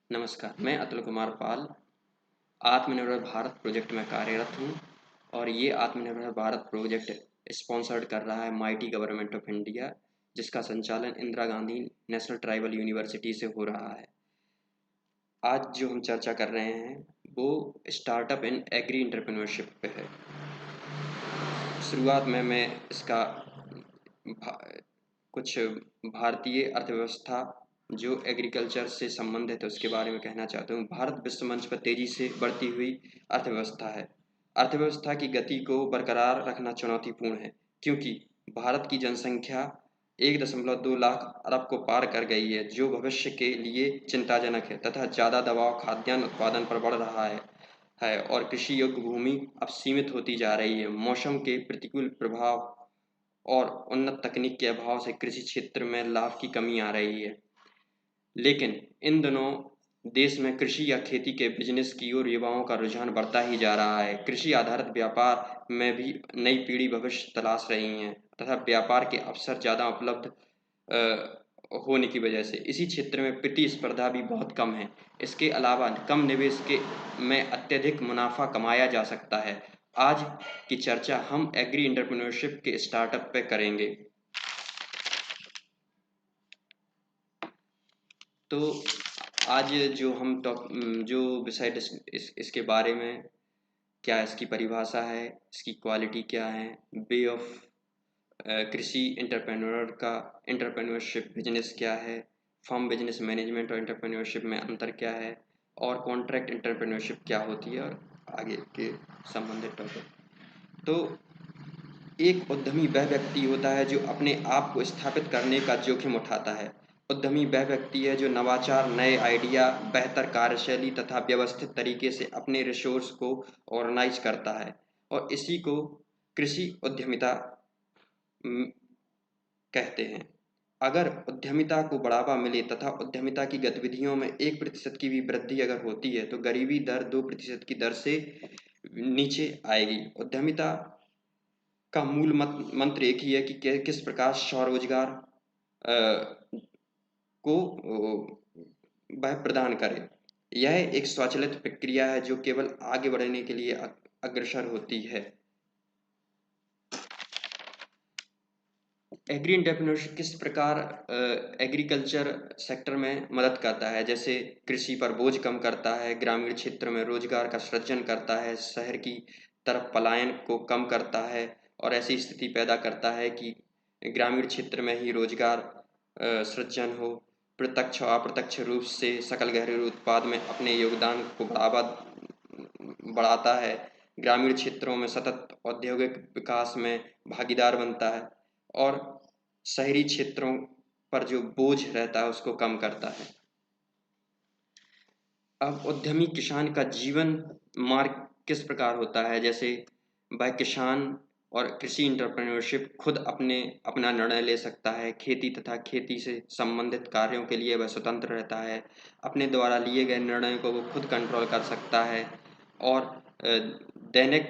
नमस्कार, मैं अतुल कुमार पाल आत्मनिर्भर भारत प्रोजेक्ट में कार्यरत हूँ और ये आत्मनिर्भर भारत प्रोजेक्ट स्पॉन्सर्ड कर रहा है माइटी गवर्नमेंट ऑफ इंडिया, जिसका संचालन Indira Gandhi national tribal university से हो रहा है। आज जो हम चर्चा कर रहे हैं वो स्टार्टअप इन एग्री एंटरप्रेन्योरशिप पे है। शुरुआत में मैं इसका भा, कुछ भारतीय अर्थव्यवस्था जो एग्रीकल्चर से संबंधित है उसके बारे में कहना चाहता हूँ। भारत विश्व मंच पर तेजी से बढ़ती हुई अर्थव्यवस्था है। अर्थव्यवस्था की गति को बरकरार रखना चुनौतीपूर्ण है, क्योंकि भारत की जनसंख्या 1.2 लाख अरब को पार कर गई है, जो भविष्य के लिए चिंताजनक है तथा ज़्यादा दबाव खाद्यान्न उत्पादन पर बढ़ रहा है और कृषि योग्य भूमि अब सीमित होती जा रही है। मौसम के प्रतिकूल प्रभाव और उन्नत तकनीक के अभाव से कृषि क्षेत्र में लाभ की कमी आ रही है। लेकिन इन दिनों देश में कृषि या खेती के बिजनेस की ओर युवाओं का रुझान बढ़ता ही जा रहा है। कृषि आधारित व्यापार में भी नई पीढ़ी भविष्य तलाश रही है तथा व्यापार के अवसर ज़्यादा उपलब्ध होने की वजह से इसी क्षेत्र में प्रतिस्पर्धा भी बहुत कम है। इसके अलावा कम निवेश के में अत्यधिक मुनाफा कमाया जा सकता है। आज की चर्चा हम एग्री एंटरप्रेन्योरशिप के स्टार्टअप पे करेंगे। तो आज जो हम जो विषय इसके बारे में, क्या इसकी परिभाषा है, इसकी क्वालिटी क्या है, वे ऑफ कृषि एंटरप्रेन्योर का एंटरप्रेन्योरशिप बिजनेस क्या है, फर्म बिजनेस मैनेजमेंट और एंटरप्रेन्योरशिप में अंतर क्या है, और कॉन्ट्रैक्ट एंटरप्रेन्योरशिप क्या होती है, और आगे के संबंधित टॉपिक। तो एक उद्यमी वह व्यक्ति होता है जो अपने आप को स्थापित करने का जोखिम उठाता है। उद्यमी वह व्यक्ति है जो नवाचार, नए आइडिया, बेहतर कार्यशैली तथा व्यवस्थित तरीके से अपने रिसोर्स को ऑर्गेनाइज करता है, और इसी को कृषि उद्यमिता कहते हैं। अगर उद्यमिता को बढ़ावा मिले तथा उद्यमिता की गतिविधियों में 1% की भी वृद्धि अगर होती है तो गरीबी दर 2% की दर से नीचे आएगी। उद्यमिता का मूल मंत्र एक ही है कि किस प्रकार स्वरोजगार को वह प्रदान करे। यह एक स्वचालित प्रक्रिया है जो केवल आगे बढ़ने के लिए अग्रसर होती है। एग्री एंटरप्रेन्योरशिप किस प्रकार एग्रीकल्चर सेक्टर में मदद करता है, जैसे कृषि पर बोझ कम करता है, ग्रामीण क्षेत्र में रोजगार का सृजन करता है, शहर की तरफ पलायन को कम करता है और ऐसी स्थिति पैदा करता है कि ग्रामीण क्षेत्र में ही रोजगार सृजन हो। प्रत्यक्ष और अप्रत्यक्ष रूप से सकल घरेलू उत्पाद में अपने योगदान को बढ़ाता है। ग्रामीण क्षेत्रों में सतत औद्योगिक विकास में भागीदार बनता है और शहरी क्षेत्रों पर जो बोझ रहता है उसको कम करता है। अब उद्यमी किसान का जीवन मार्ग किस प्रकार होता है, जैसे वह किसान और कृषि एंटरप्रेन्योरशिप खुद अपना निर्णय ले सकता है। खेती तथा खेती से संबंधित कार्यों के लिए वह स्वतंत्र रहता है। अपने द्वारा लिए गए निर्णयों को वो खुद कंट्रोल कर सकता है और दैनिक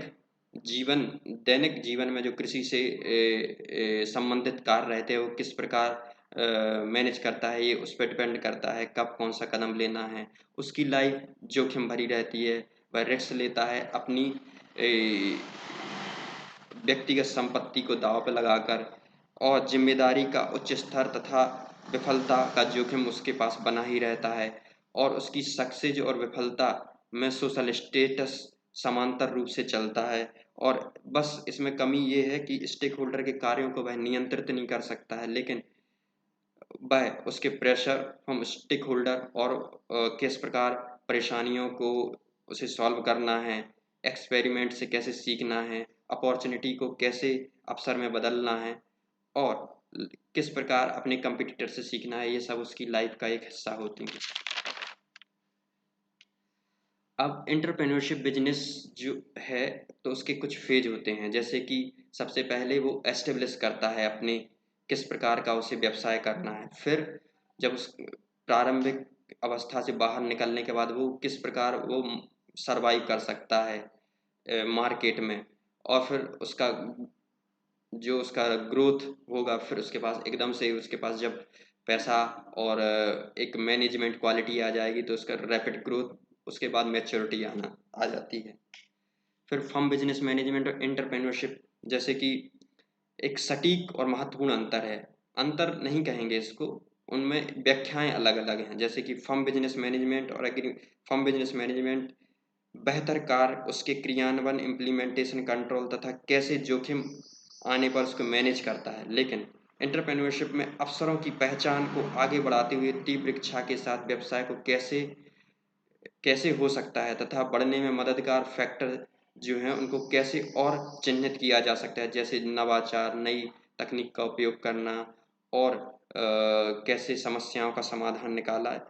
दैनिक जीवन में जो कृषि से संबंधित कार्य रहते हैं वो किस प्रकार मैनेज करता है, ये उस पर डिपेंड करता है कब कौन सा कदम लेना है। उसकी लाइफ जोखिम भरी रहती है, वह रिस्क लेता है अपनी व्यक्तिगत संपत्ति को दांव पर लगाकर, और जिम्मेदारी का उच्च स्तर तथा विफलता का जोखिम उसके पास बना ही रहता है। और उसकी सक्सेस और विफलता में सोशल स्टेटस समांतर रूप से चलता है। और बस इसमें कमी ये है कि स्टेक होल्डर के कार्यों को वह नियंत्रित नहीं कर सकता है, लेकिन वह उसके प्रेशर फ्रॉम स्टेक होल्डर और किस प्रकार परेशानियों को उसे सॉल्व करना है, एक्सपेरिमेंट से कैसे सीखना है, अपॉर्चुनिटी को कैसे अवसर में बदलना है और किस प्रकार अपने कंपटीटर से सीखना है, ये सब उसकी लाइफ का एक हिस्सा होती है। अब एंटरप्रेन्योरशिप बिजनेस जो है तो उसके कुछ फेज होते हैं, जैसे कि सबसे पहले वो एस्टेब्लिश करता है अपने किस प्रकार का उसे व्यवसाय करना है। फिर जब उस प्रारंभिक अवस्था से बाहर निकलने के बाद वो किस प्रकार वो सरवाइव कर सकता है मार्केट में, और फिर उसका ग्रोथ होगा। फिर उसके पास एकदम से उसके पास जब पैसा और एक मैनेजमेंट क्वालिटी आ जाएगी, तो उसका रैपिड ग्रोथ, उसके बाद मैच्योरिटी आ जाती है। फिर फर्म बिजनेस मैनेजमेंट और एंटरप्रेन्योरशिप, जैसे कि एक सटीक और महत्वपूर्ण अंतर है, अंतर नहीं कहेंगे इसको, उनमें व्याख्याएं अलग अलग हैं। जैसे कि फर्म बिजनेस मैनेजमेंट और फर्म बिजनेस मैनेजमेंट बेहतर कार्य, उसके क्रियान्वयन, इम्प्लीमेंटेशन, कंट्रोल तथा कैसे जोखिम आने पर उसको मैनेज करता है। लेकिन एंटरप्रेन्योरशिप में अवसरों की पहचान को आगे बढ़ाते हुए तीव्र इच्छा के साथ व्यवसाय को कैसे कैसे हो सकता है तथा बढ़ने में मददगार फैक्टर जो हैं उनको कैसे और चिन्हित किया जा सकता है, जैसे नवाचार, नई तकनीक का उपयोग करना और कैसे समस्याओं का समाधान निकाला है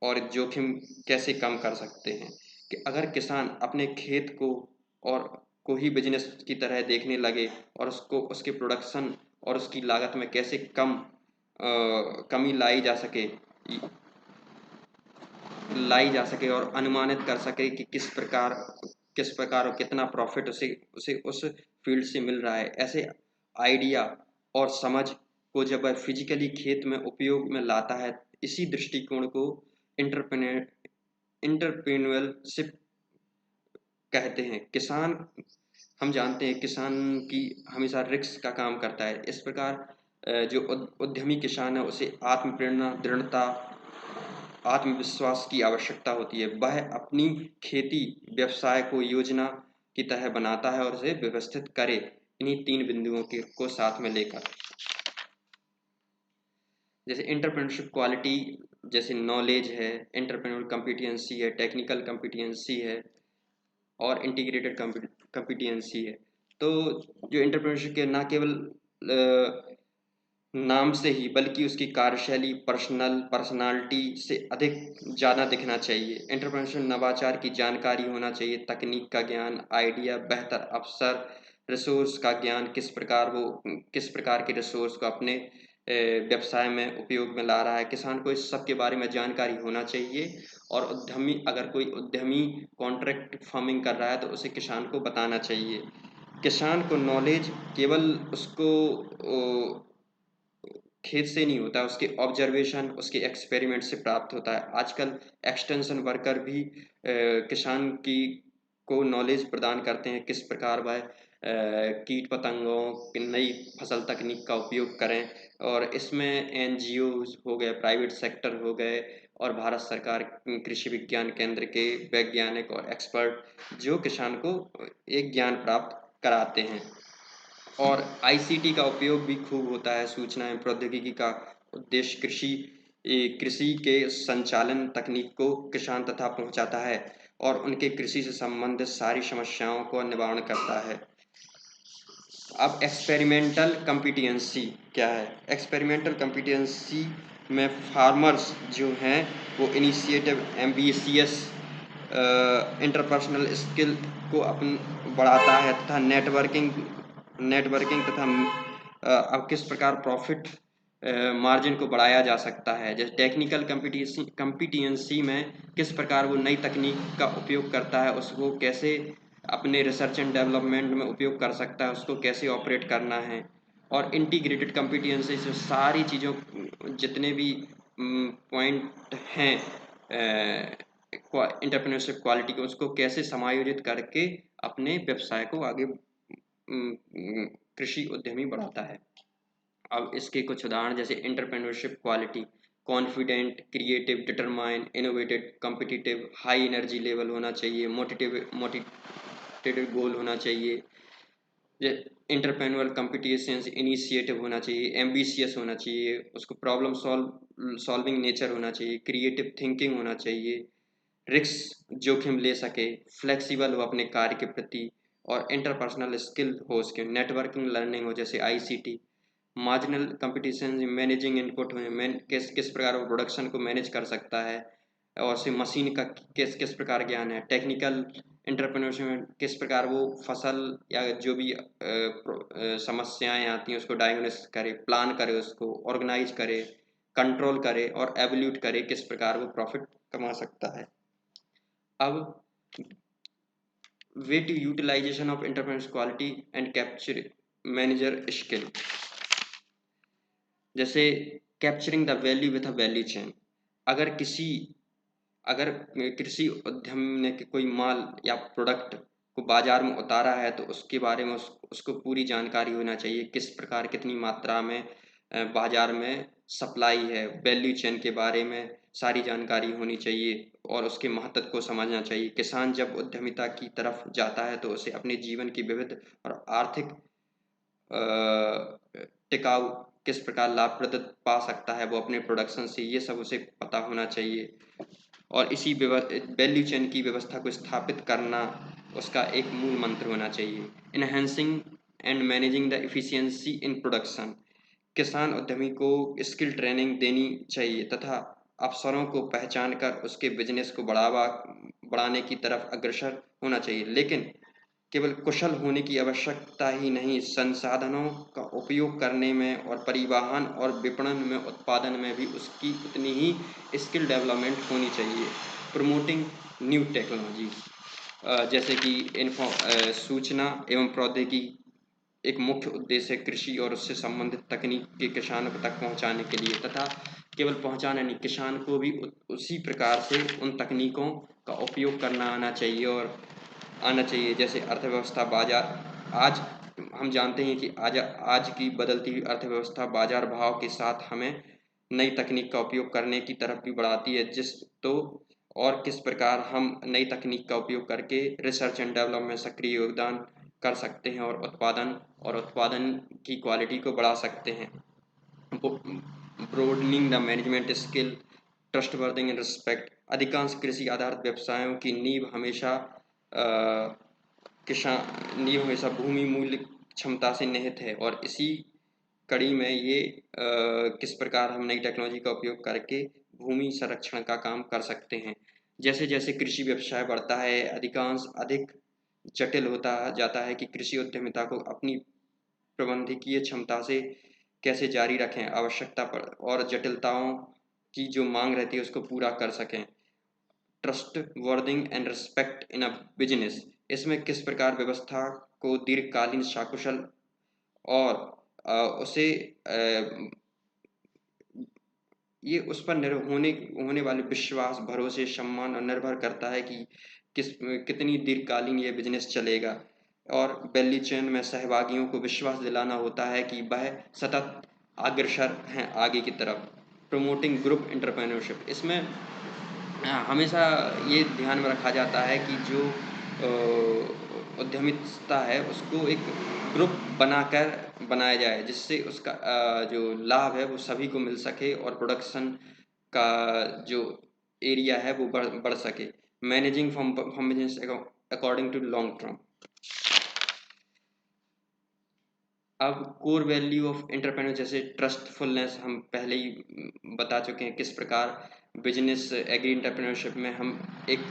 और जोखिम कैसे कम कर सकते हैं। कि अगर किसान अपने खेत को और को ही बिजनेस की तरह देखने लगे और उसको उसके प्रोडक्शन और उसकी लागत में कैसे कमी लाई जा सके और अनुमानित कर सके कि किस प्रकार और कितना प्रॉफिट उसे उसे उस फील्ड से मिल रहा है। ऐसे आइडिया और समझ को जब वह फिजिकली खेत में उपयोग में लाता है, इसी दृष्टिकोण को इंटरप्रेन्योरशिप कहते हैं। किसान, हम जानते हैं किसान की हमेशा रिस्क का काम करता है। इस प्रकार जो उद्यमी किसान है उसे आत्म प्रेरणा, दृढ़ता, आत्मविश्वास की आवश्यकता होती है। वह अपनी खेती व्यवसाय को योजना की तरह बनाता है और उसे व्यवस्थित करे, इन्हीं 3 बिंदुओं को साथ में लेकर। जैसे एंटरप्रेन्योरशिप क्वालिटी, जैसे नॉलेज है, एंटरप्रेन्योर कॉम्पिटेंसी है, टेक्निकल कॉम्पिटेंसी है और इंटीग्रेटेड कॉम्पिटेंसी है। तो जो एंटरप्रेन्योरशिप के ना केवल नाम से ही बल्कि उसकी कार्यशैली, पर्सनालिटी से अधिक ज़्यादा दिखना चाहिए। एंटरप्रेन्योरशिप नवाचार की जानकारी होना चाहिए, तकनीक का ज्ञान, आइडिया, बेहतर अवसर, रिसोर्स का ज्ञान, किस प्रकार के रिसोर्स को अपने व्यवसाय में उपयोग में ला रहा है। किसान को इस सब के बारे में जानकारी होना चाहिए और अगर कोई उद्यमी कॉन्ट्रैक्ट फार्मिंग कर रहा है तो उसे किसान को बताना चाहिए। किसान को नॉलेज केवल उसको खेत से नहीं होता, उसके ऑब्जर्वेशन, उसके एक्सपेरिमेंट से प्राप्त होता है। आजकल एक्सटेंशन वर्कर भी किसान की को नॉलेज प्रदान करते हैं, किस प्रकार वह कीट पतंगों की नई फसल तकनीक का उपयोग करें। और इसमें एनजीओज हो गए, प्राइवेट सेक्टर हो गए और भारत सरकार कृषि विज्ञान केंद्र के वैज्ञानिक और एक्सपर्ट जो किसान को एक ज्ञान प्राप्त कराते हैं। और आईसीटी का उपयोग भी खूब होता है। सूचना एवं प्रौद्योगिकी का उद्देश्य कृषि के संचालन तकनीक को किसान तथा पहुंचाता है और उनके कृषि से संबंधित सारी समस्याओं को निवारण करता है। अब एक्सपेरिमेंटल कॉम्पिटेंसी क्या है? एक्सपेरिमेंटल कॉम्पिटेंसी में फार्मर्स जो हैं वो इनिशिएटिव, एम्बिशियस, इंटरपर्सनल स्किल को बढ़ाता है तथा नेटवर्किंग तथा अब किस प्रकार प्रॉफिट मार्जिन को बढ़ाया जा सकता है। जैसे टेक्निकल कॉम्पिटेंसी में किस प्रकार वो नई तकनीक का उपयोग करता है, उसको कैसे अपने रिसर्च एंड डेवलपमेंट में उपयोग कर सकता है, उसको कैसे ऑपरेट करना है। और इंटीग्रेटेड कॉम्पिटेंसी से सारी चीज़ों, जितने भी पॉइंट हैं एंटरप्रेन्योरशिप क्वालिटी के, उसको कैसे समायोजित करके अपने व्यवसाय को आगे कृषि उद्यमी बढ़ाता है। अब इसके कुछ उदाहरण, जैसे entrepreneurship quality: confident, creative, determine, innovative, competitive, high energy level होना चाहिए, मोटिवेटेड गोल होना चाहिए, इंटरप्रेन्योरल कॉम्पिटिशंस इनिशिएटिव होना चाहिए, एम्बिशियस होना चाहिए, उसको प्रॉब्लम सॉल्विंग नेचर होना चाहिए, क्रिएटिव थिंकिंग होना चाहिए, रिस्क जोखिम ले सके, फ्लेक्सिबल हो अपने कार्य के प्रति और इंटरपर्सनल स्किल हो, उसके नेटवर्किंग लर्निंग हो जैसे ICT. Marginal competition, managing input में किस प्रकार वो प्रोडक्शन को मैनेज कर सकता है और से मशीन का किस किस प्रकार ज्ञान है। टेक्निकल एंटरप्रेन्योरशिप में किस प्रकार वो फसल या जो भी समस्याएं आती हैं उसको डायग्नोस करे, प्लान करे, उसको ऑर्गेनाइज करे, कंट्रोल करे और एवल्यूट करे, किस प्रकार वो प्रॉफिट कमा सकता है। अब way to utilization of entrepreneurship quality and capture manager skill. जैसे capturing the value with a value chain. अगर अगर कृषि उद्यम ने कोई माल या प्रोडक्ट को बाजार में उतारा है तो उसके बारे में उसको पूरी जानकारी होना चाहिए, किस प्रकार कितनी मात्रा में बाजार में सप्लाई है, वैल्यू चेन के बारे में सारी जानकारी होनी चाहिए और उसके महत्व को समझना चाहिए। किसान जब उद्यमिता की तरफ जाता है तो उसे अपने जीवन की विविध और आर्थिक टिकाऊ किस प्रकार लाभप्रद पा सकता है वो अपने प्रोडक्शन से, ये सब उसे पता होना चाहिए। और इसी वैल्यू चेन की व्यवस्था को स्थापित करना उसका एक मूल मंत्र होना चाहिए। Enhancing and managing the efficiency in production. किसान उद्यमी को स्किल ट्रेनिंग देनी चाहिए तथा अवसरों को पहचान कर उसके बिजनेस को बढ़ाने की तरफ अग्रसर होना चाहिए। लेकिन केवल कुशल होने की आवश्यकता ही नहीं, संसाधनों का उपयोग करने में और परिवहन और विपणन में उत्पादन में भी उसकी उतनी ही स्किल डेवलपमेंट होनी चाहिए। प्रमोटिंग न्यू टेक्नोलॉजी, जैसे कि सूचना एवं प्रौद्योगिकी एक मुख्य उद्देश्य है कृषि और उससे संबंधित तकनीक के किसानों तक पहुंचाने के लिए, तथा केवल पहुंचाना नहीं, किसान को भी उसी प्रकार से उन तकनीकों का उपयोग करना आना चाहिए। जैसे अर्थव्यवस्था बाजार, आज हम जानते हैं कि आज की बदलती हुई अर्थव्यवस्था बाजार भाव के साथ हमें नई तकनीक का उपयोग करने की तरफ भी बढ़ाती है। और किस प्रकार हम नई तकनीक का उपयोग करके रिसर्च एंड डेवलपमेंट में सक्रिय योगदान कर सकते हैं और उत्पादन की क्वालिटी को बढ़ा सकते हैं। Broadening the management skill, trustworthy and respect. अधिकांश कृषि आधारित व्यवसायों की नींव हमेशा भूमि मूल्य क्षमता से निहित है और इसी कड़ी में ये किस प्रकार हम नई टेक्नोलॉजी का उपयोग करके भूमि संरक्षण का काम कर सकते हैं। जैसे जैसे कृषि व्यवसाय बढ़ता है अधिक जटिल होता जाता है कि कृषि उद्यमिता को अपनी प्रबंधकीय क्षमता से कैसे जारी रखें, आवश्यकता पर और जटिलताओं की जो मांग रहती है उसको पूरा कर सकें। Trust worthing and respect in a business, इसमें किस प्रकार व्यवस्था को दीर्घकालीन सकुशल और उसे ये उस पर होने वाले विश्वास, भरोसे, सम्मान और निर्भर करता है कि कितनी दीर्घकालीन ये बिजनेस चलेगा। और वैल्यू चेन में सहभागियों को विश्वास दिलाना होता है कि वह सतत अग्रसर हैं आगे की तरफ। प्रमोटिंग ग्रुप एंटरप्रेन्योरशिप, इसमें हमेशा ये ध्यान में रखा जाता है कि जो उद्यमिता है उसको एक ग्रुप बनाकर बनाया जाए जिससे उसका जो लाभ है वो सभी को मिल सके और प्रोडक्शन का जो एरिया है वो बढ़ सके। Managing from business according to long term. अब कोर वैल्यू ऑफ एंटरप्रेन्योर, जैसे ट्रस्टफुलनेस हम पहले ही बता चुके हैं, किस प्रकार बिजनेस एग्री एंटरप्रेन्योरशिप में हम एक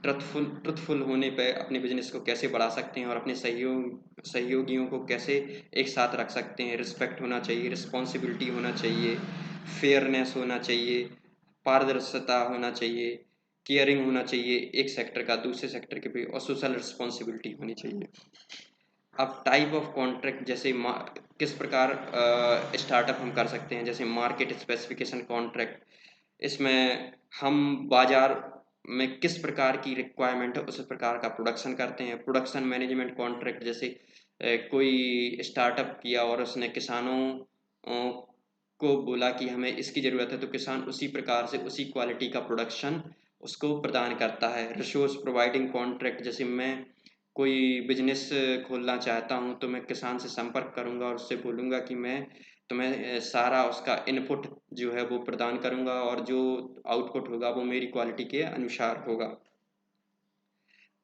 ट्रुथफुल होने पे अपने बिजनेस को कैसे बढ़ा सकते हैं और अपने सहयोगियों को कैसे एक साथ रख सकते हैं। रिस्पेक्ट होना चाहिए, रिस्पॉन्सिबिलिटी होना चाहिए, फेयरनेस होना चाहिए, पारदर्शिता होना चाहिए, केयरिंग होना चाहिए एक सेक्टर का दूसरे सेक्टर के भी, और सोशल रिस्पॉन्सिबिलिटी होनी चाहिए। अब टाइप ऑफ कॉन्ट्रैक्ट, जैसे किस प्रकार स्टार्टअप हम कर सकते हैं, जैसे मार्केट स्पेसिफिकेशन कॉन्ट्रैक्ट, इसमें हम बाजार में किस प्रकार की रिक्वायरमेंट है उस प्रकार का प्रोडक्शन करते हैं। प्रोडक्शन मैनेजमेंट कॉन्ट्रैक्ट, जैसे कोई स्टार्टअप किया और उसने किसानों को बोला कि हमें इसकी ज़रूरत है तो किसान उसी प्रकार से उसी क्वालिटी का प्रोडक्शन उसको प्रदान करता है। रिसोर्स प्रोवाइडिंग कॉन्ट्रैक्ट, जैसे मैं कोई बिजनेस खोलना चाहता हूँ तो मैं किसान से संपर्क करूँगा और उससे बोलूँगा कि मैं तुम्हें सारा उसका इनपुट जो है वो प्रदान करूँगा और जो आउटपुट होगा वो मेरी क्वालिटी के अनुसार होगा।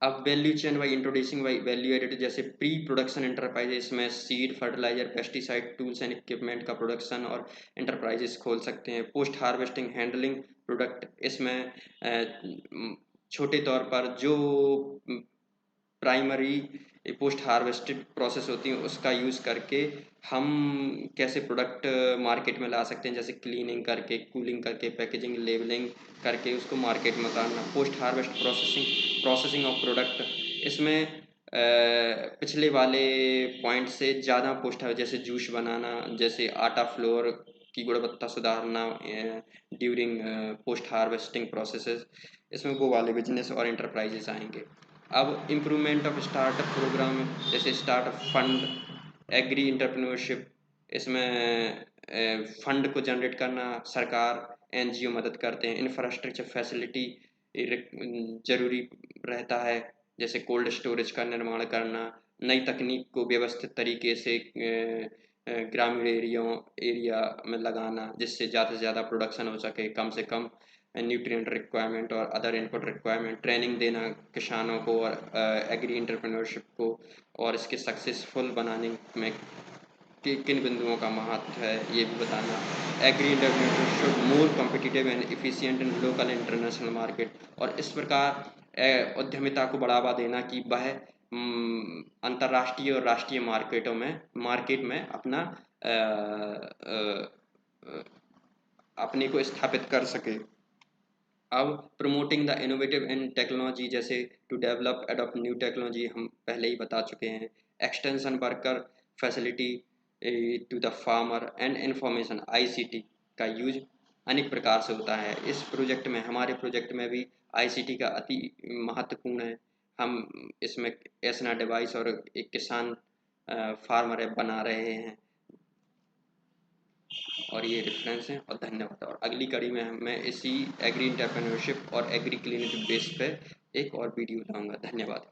अब value chain by introducing by value added, जैसे प्री प्रोडक्शन एंटरप्राइज, इसमें seed, fertiliser, pesticide, tools and equipment का प्रोडक्शन और एंटरप्राइजेस खोल सकते हैं। पोस्ट हार्वेस्टिंग हैंडलिंग प्रोडक्ट, इसमें छोटे तौर पर जो प्राइमरी पोस्ट हार्वेस्टेड प्रोसेस होती है उसका यूज़ करके हम कैसे प्रोडक्ट मार्केट में ला सकते हैं, जैसे क्लीनिंग करके, कूलिंग करके, पैकेजिंग, लेबलिंग करके उसको मार्केट में उतारना। Post harvest processing of product, इसमें पिछले वाले पॉइंट से ज़्यादा पोस्ट हार्वेस्ट, जैसे जूस बनाना, जैसे आटा फ्लोर की गुणवत्ता सुधारना ड्यूरिंग पोस्ट हार्वेस्टिंग प्रोसेसेस, इसमें वो वाले बिजनेस और इंटरप्राइजेस आएंगे। अब इम्प्रूवमेंट ऑफ स्टार्टअप प्रोग्राम, जैसे स्टार्टअप फंड, एग्री इंटरप्रेन्योरशिप, इसमें फंड को जनरेट करना, सरकार एनजीओ मदद करते हैं। इंफ्रास्ट्रक्चर फैसिलिटी जरूरी रहता है, जैसे कोल्ड स्टोरेज का निर्माण करना, नई तकनीक को व्यवस्थित तरीके से ग्रामीण एरिया में लगाना, जिससे ज़्यादा से ज़्यादा प्रोडक्शन हो सके, कम से कम न्यूट्रिएंट रिक्वायरमेंट और अदर इनपुट रिक्वायरमेंट। ट्रेनिंग देना किसानों को और एग्री एंटरप्रेन्योरशिप को, और इसके सक्सेसफुल बनाने में किन बिंदुओं का महत्व है ये भी बताना। Agri entrepreneurship should more competitive and efficient in local international market, और इस प्रकार उद्यमिता को बढ़ावा देना कि वह अंतर्राष्ट्रीय और राष्ट्रीय मार्केट में अपना अपने को स्थापित कर सके। अब promoting the innovative in technology, जैसे to develop adopt new technology, हम पहले ही बता चुके हैं। Extension worker facility to the farmer and information, ICT का यूज अनेक प्रकार से होता है। इस प्रोजेक्ट में, हमारे प्रोजेक्ट में भी आईसीटी का अति महत्वपूर्ण है। हम इसमें एसना डिवाइस और एक किसान फार्मर ऐप बना रहे हैं, और ये रेफरेंस हैं। और धन्यवाद। और अगली कड़ी में मैं इसी एग्री एंटरप्रेन्योरशिप और एग्री क्लिनिक बेस पे एक और वीडियो लाऊंगा। धन्यवाद।